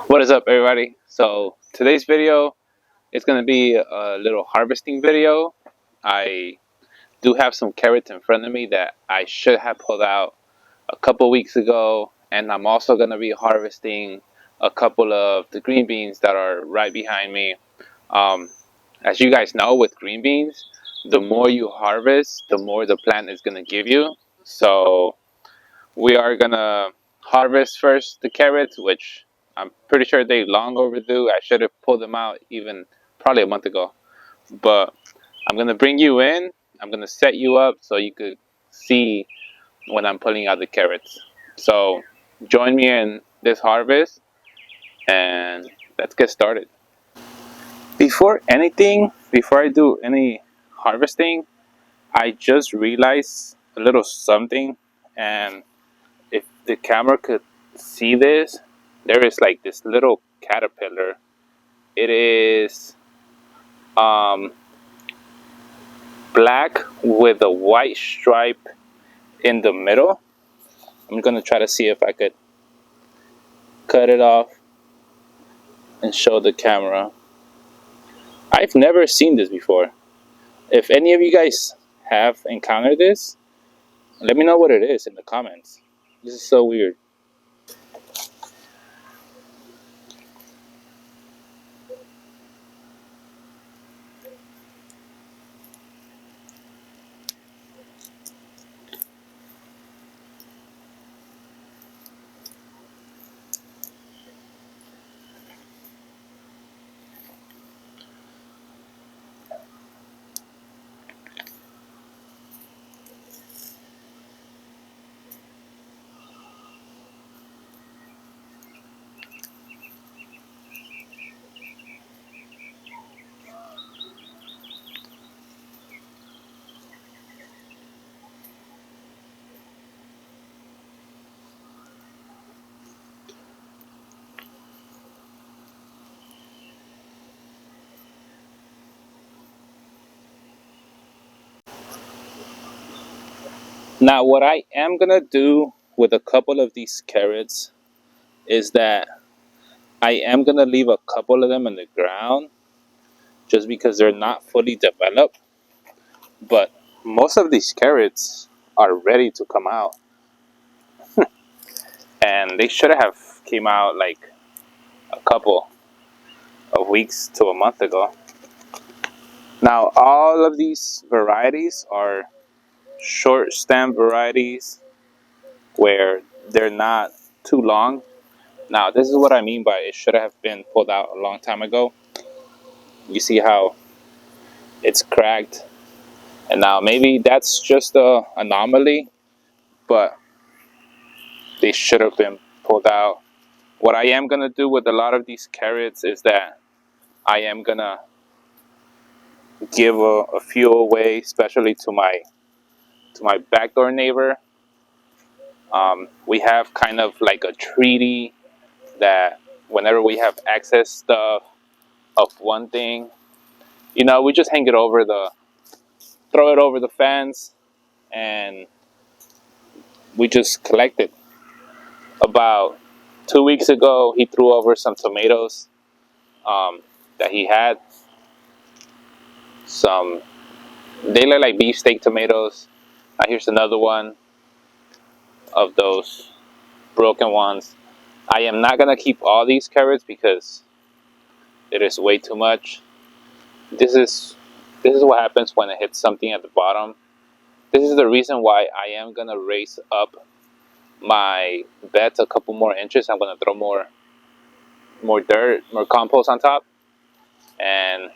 What is up, everybody? So today's video is going to be a little harvesting video. I do have some carrots in front of me that I should have pulled out a couple weeks ago, and I'm also going to be harvesting a couple of the green beans that are right behind me. um, as you guys know, with green beans, the more you harvest, the more the plant is going to give you. So we are gonna harvest first the carrots, which I'm pretty sure they long overdue. I should have pulled them out even probably a month ago. But I'm gonna bring you in. I'm gonna set you up so you could see when I'm pulling out the carrots. So join me in this harvest and let's get started. Before I do any harvesting, I just realized a little something, and if the camera could see this, there is like this little caterpillar. It is um, black with a white stripe in the middle. I'm gonna try to see if I could cut it off and show the camera. I've never seen this before. If any of you guys have encountered this, let me know what it is in the comments. This is so weird. Now, what I am gonna do with a couple of these carrots is that I am gonna leave a couple of them in the ground just because they're not fully developed. But most of these carrots are ready to come out, and they should have came out like a couple of weeks to a month ago. Now, all of these varieties are short stem varieties where they're not too long. Now, this is what I mean by it should have been pulled out a long time ago. You see how it's cracked, and now maybe that's just a anomaly, but they should have been pulled out. What I am gonna do with a lot of these carrots is that I am gonna give a few away, especially to my backdoor neighbor. We have kind of like a treaty that whenever we have excess stuff of one thing, we just throw it over the fence, and we just collect it. About 2 weeks ago, he threw over some tomatoes that he had. They look like beefsteak tomatoes. Here's another one of those broken ones. I am not gonna keep all these carrots because it is way too much. This is what happens when it hits something at the bottom. This is the reason why I am gonna raise up my beds a couple more inches. I'm gonna throw more dirt, more compost on top, and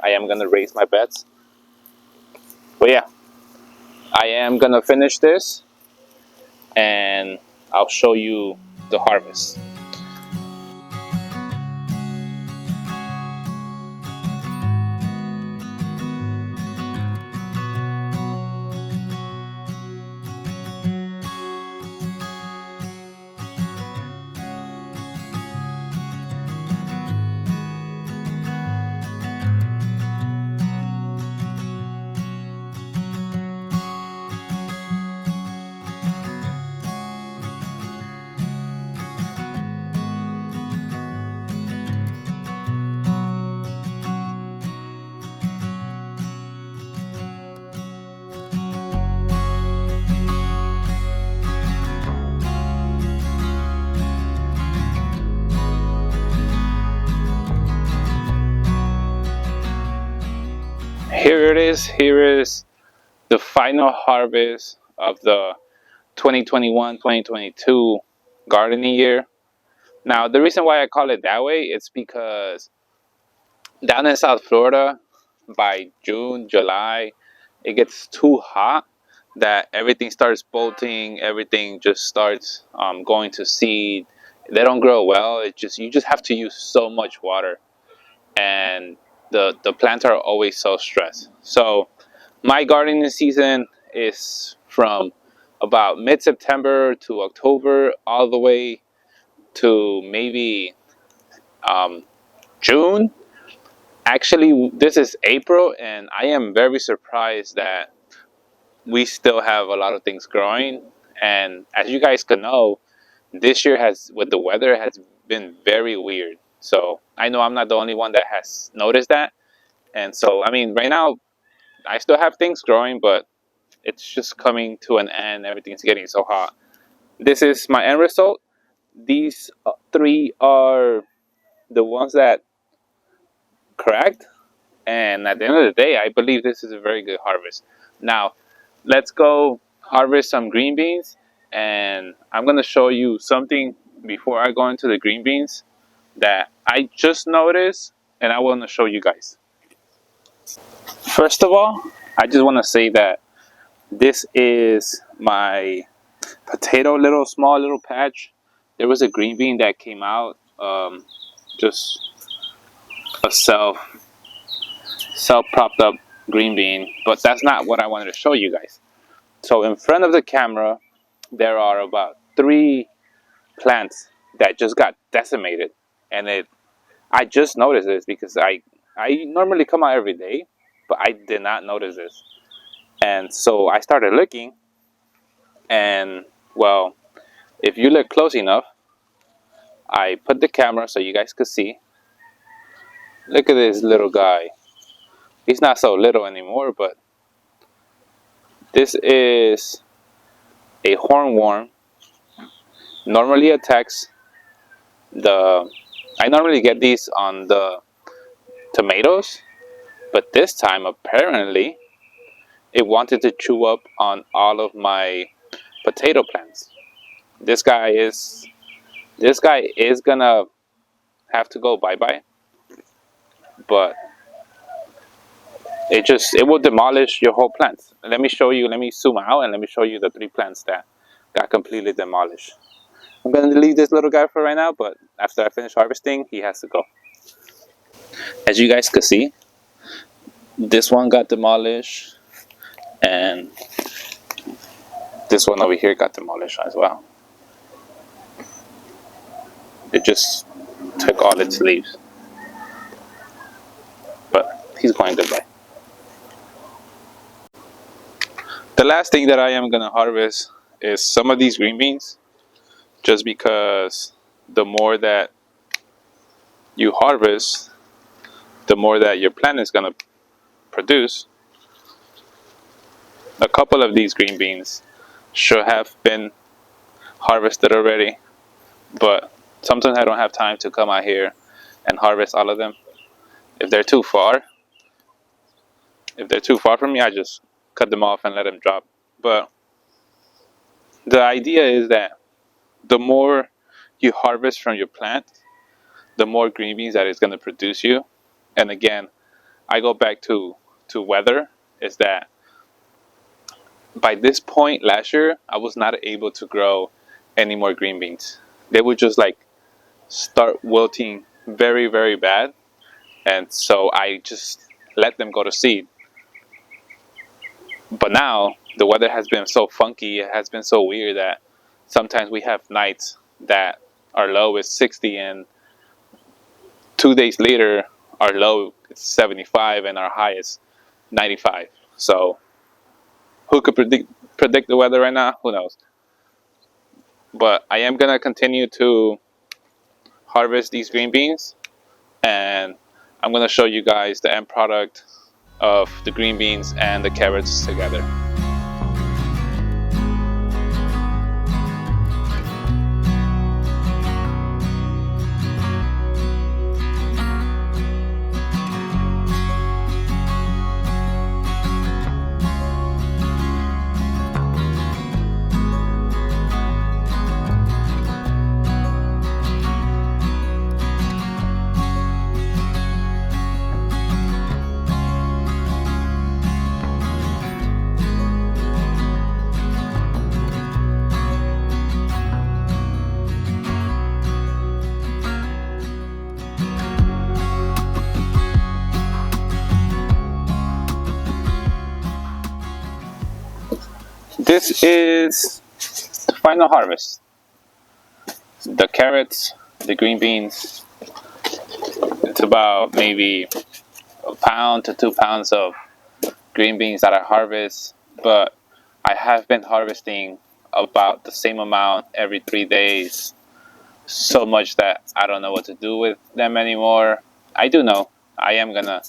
I am gonna raise my beds. But yeah, I am gonna finish this and I'll show you the harvest. here it is. Here is the final harvest of the 2021-2022 gardening year. Now, the reason why I call it that way is because down in South Florida, by June, July, it gets too hot that everything starts bolting, everything just starts going to seed. They don't grow well. It just you just have to use so much water, and the plants are always so stressed. So my gardening season is from about mid-September to October, all the way to maybe um, June. Actually, this is April, and I am very surprised that we still have a lot of things growing. And as you guys can know, this year has, with the weather, has been very weird. So I know I'm not the only one that has noticed that. And so, I mean, right now, I still have things growing, but it's just coming to an end. Everything's getting so hot. This is my end result. These three are the ones that cracked. And at the end of the day, I believe this is a very good harvest. Now, let's go harvest some green beans. And I'm going to show you something before I go into the green beans that I just noticed, and I want to show you guys. First of all, I just want to say that this is my potato small little patch. There was a green bean that came out, just a self propped up green bean, but that's not what I wanted to show you guys. So in front of the camera, there are about 3 plants that just got decimated, and I just noticed this because I normally come out every day, but I did not notice this. And so I started looking, and well, if you look close enough, I put the camera so you guys could see. Look at this little guy. He's not so little anymore, but this is a hornworm. Normally attacks I normally get these on the tomatoes, but this time apparently it wanted to chew up on all of my potato plants. This guy is gonna have to go bye-bye, but it will demolish your whole plants. Let me show you, let me zoom out and let me show you the 3 plants that got completely demolished. I'm going to leave this little guy for right now, but after I finish harvesting, he has to go. As you guys can see, this one got demolished, and this one over here got demolished as well. It just took all its leaves. But he's going goodbye. The last thing that I am going to harvest is some of these green beans, just because the more that you harvest, the more that your plant is going to produce. A couple of these green beans should have been harvested already, but sometimes I don't have time to come out here and harvest all of them. If they're too far from me, I just cut them off and let them drop. But the idea is that the more you harvest from your plant, the more green beans that it's going to produce you. And again, I go back to weather, is that by this point last year, I was not able to grow any more green beans. They would just like start wilting very, very bad. And so I just let them go to seed. But now the weather has been so funky, it has been so weird that sometimes we have nights that our low is 60 and 2 days later our low is 75 and our high is 95. So who could predict the weather right now? Who knows? But I am going to continue to harvest these green beans, and I'm going to show you guys the end product of the green beans and the carrots together. This is the final harvest. The carrots, the green beans. It's about maybe a pound to 2 pounds of green beans that I harvest, but I have been harvesting about the same amount every 3 days. So much that I don't know what to do with them anymore. I do know. I am gonna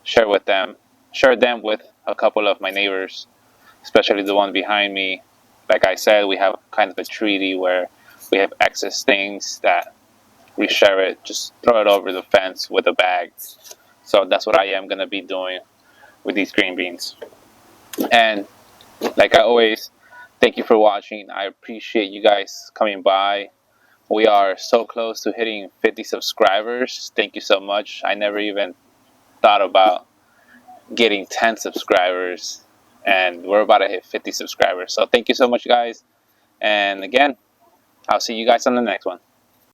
share them with a couple of my neighbors, especially the one behind me. Like I said, we have kind of a treaty where we have excess things that we share it, just throw it over the fence with a bag. So that's what I am gonna be doing with these green beans. And like I always, thank you for watching. I appreciate you guys coming by. We are so close to hitting 50 subscribers. Thank you so much. I never even thought about getting 10 subscribers, and we're about to hit 50 subscribers. So thank you so much, guys. And again, I'll see you guys on the next one.